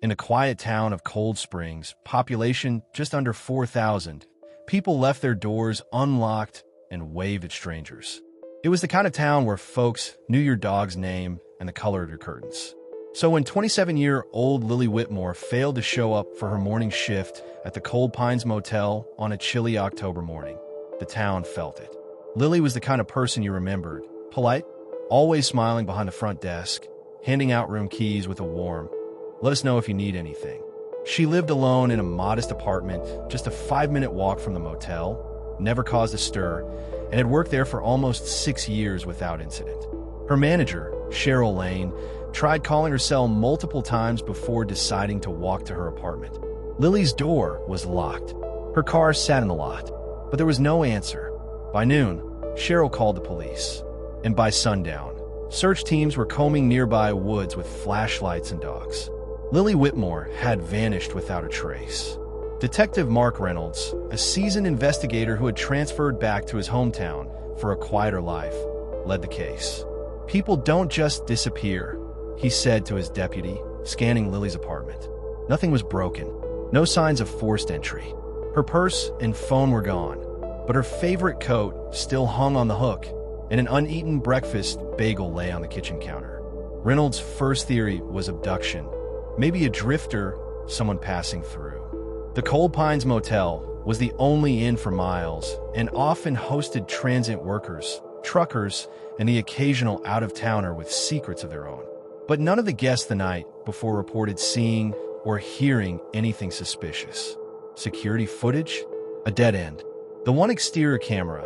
In a quiet town of Cold Springs, population just under 4,000, people left their doors unlocked and waved at strangers. It was the kind of town where folks knew your dog's name and the color of your curtains. So when 27-year-old Lily Whitmore failed to show up for her morning shift at the Cold Pines Motel on a chilly October morning, the town felt it. Lily was the kind of person you remembered, polite, always smiling behind the front desk, handing out room keys with a warm, "Let us know if you need anything." She lived alone in a modest apartment, just a 5-minute walk from the motel, never caused a stir, and had worked there for almost 6 years without incident. Her manager, Cheryl Lane, tried calling her cell multiple times before deciding to walk to her apartment. Lily's door was locked. Her car sat in the lot, but there was no answer. By noon, Cheryl called the police, and by sundown, search teams were combing nearby woods with flashlights and dogs. Lily Whitmore had vanished without a trace. Detective Mark Reynolds, a seasoned investigator who had transferred back to his hometown for a quieter life, led the case. "People don't just disappear," he said to his deputy, scanning Lily's apartment. Nothing was broken, no signs of forced entry. Her purse and phone were gone, but her favorite coat still hung on the hook, and an uneaten breakfast bagel lay on the kitchen counter. Reynolds' first theory was abduction, maybe a drifter, someone passing through. The Cold Pines Motel was the only inn for miles and often hosted transient workers, truckers, and the occasional out-of-towner with secrets of their own. But none of the guests the night before reported seeing or hearing anything suspicious. Security footage? A dead end. The one exterior camera,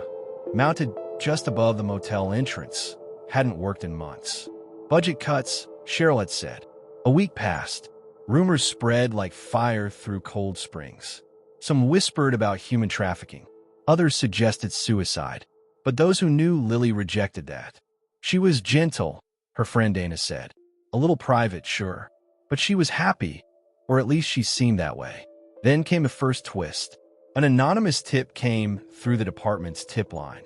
mounted just above the motel entrance, hadn't worked in months. Budget cuts, Cheryl had said. A week passed. Rumors spread like fire through Cold Springs. Some whispered about human trafficking. Others suggested suicide. But those who knew Lily rejected that. She was gentle, her friend Dana said. A little private, sure. But she was happy, or at least she seemed that way. Then came the first twist. An anonymous tip came through the department's tip line.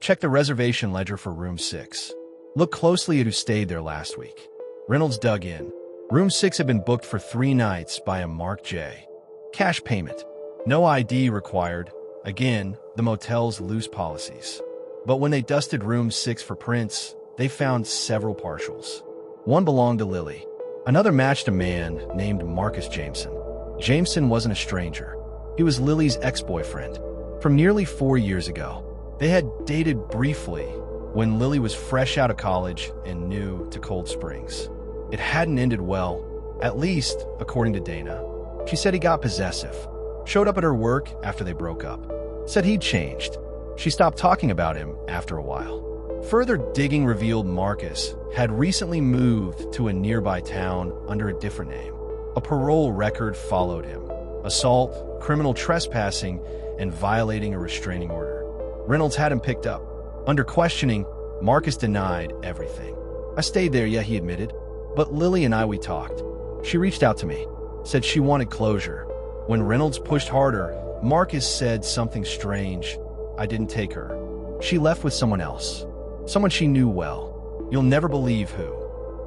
Check the reservation ledger for room 6. Look closely at who stayed there last week. Reynolds dug in. Room 6 had been booked for 3 nights by a Mark J. Cash payment. No ID required. Again, the motel's loose policies. But when they dusted room 6 for prints, they found several partials. One belonged to Lily. Another matched a man named Marcus Jameson. Jameson wasn't a stranger. He was Lily's ex-boyfriend. From nearly 4 years ago, they had dated briefly when Lily was fresh out of college and new to Cold Springs. It hadn't ended well, at least according to Dana. She said he got possessive, showed up at her work after they broke up, said he'd changed. She stopped talking about him after a while. Further digging revealed Marcus had recently moved to a nearby town under a different name. A parole record followed him: assault, criminal trespassing, and violating a restraining order. Reynolds had him picked up. Under questioning, Marcus denied everything. "I stayed there," yeah, he admitted. "But Lily and we talked. She reached out to me, said she wanted closure." When Reynolds pushed harder, Marcus said something strange. "I didn't take her. She left with someone else. Someone she knew well. You'll never believe who."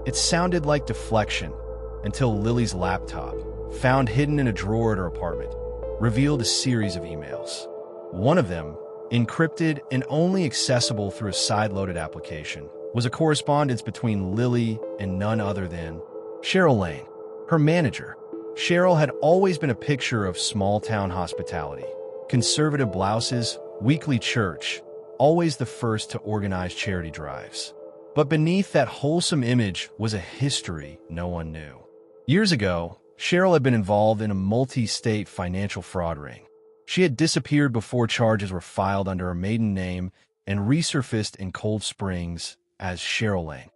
It sounded like deflection until Lily's laptop, found hidden in a drawer at her apartment, revealed a series of emails. One of them, encrypted and only accessible through a side-loaded application, was a correspondence between Lily and none other than Cheryl Lane, her manager. Cheryl had always been a picture of small-town hospitality. Conservative blouses, weekly church, always the first to organize charity drives. But beneath that wholesome image was a history no one knew. Years ago, Cheryl had been involved in a multi-state financial fraud ring. She had disappeared before charges were filed under her maiden name and resurfaced in Cold Springs as Cheryl Lane.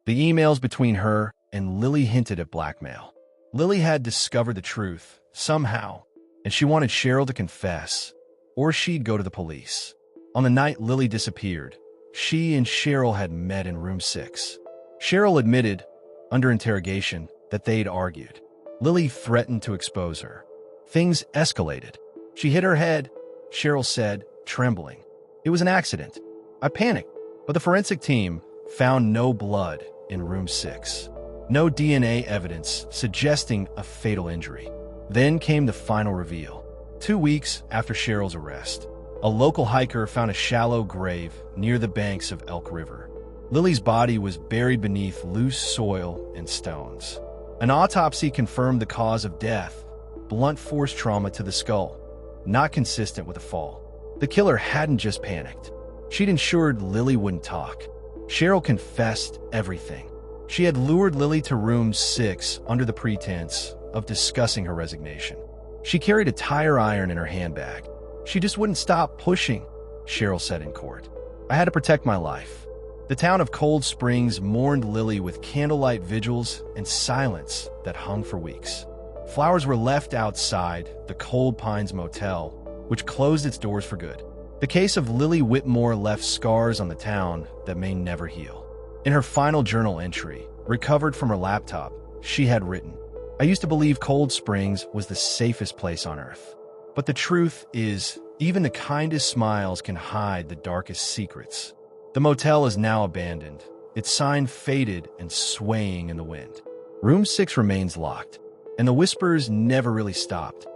The emails between her and Lily hinted at blackmail. Lily had discovered the truth, somehow, and she wanted Cheryl to confess, or she'd go to the police. On the night Lily disappeared, she and Cheryl had met in room 6. Cheryl admitted, under interrogation, that they'd argued. Lily threatened to expose her. Things escalated. She hit her head, Cheryl said, trembling. "It was an accident. I panicked, but the forensic team found no blood in room 6. No DNA evidence suggesting a fatal injury. Then came the final reveal. 2 weeks after Cheryl's arrest, a local hiker found a shallow grave near the banks of Elk River. Lily's body was buried beneath loose soil and stones. An autopsy confirmed the cause of death: blunt force trauma to the skull, not consistent with a fall. The killer hadn't just panicked. She'd ensured Lily wouldn't talk. Cheryl confessed everything. She had lured Lily to room 6 under the pretense of discussing her resignation. She carried a tire iron in her handbag. She just wouldn't stop pushing, Cheryl said in court. I had to protect my life. The town of Cold Springs mourned Lily with candlelight vigils and silence that hung for weeks. Flowers were left outside the Cold Pines Motel, which closed its doors for good. The case of Lily Whitmore left scars on the town that may never heal. In her final journal entry, recovered from her laptop, she had written, I used to believe Cold Springs was the safest place on earth. But the truth is, even the kindest smiles can hide the darkest secrets. The motel is now abandoned, its sign faded and swaying in the wind. Room 6 remains locked, and the whispers never really stopped.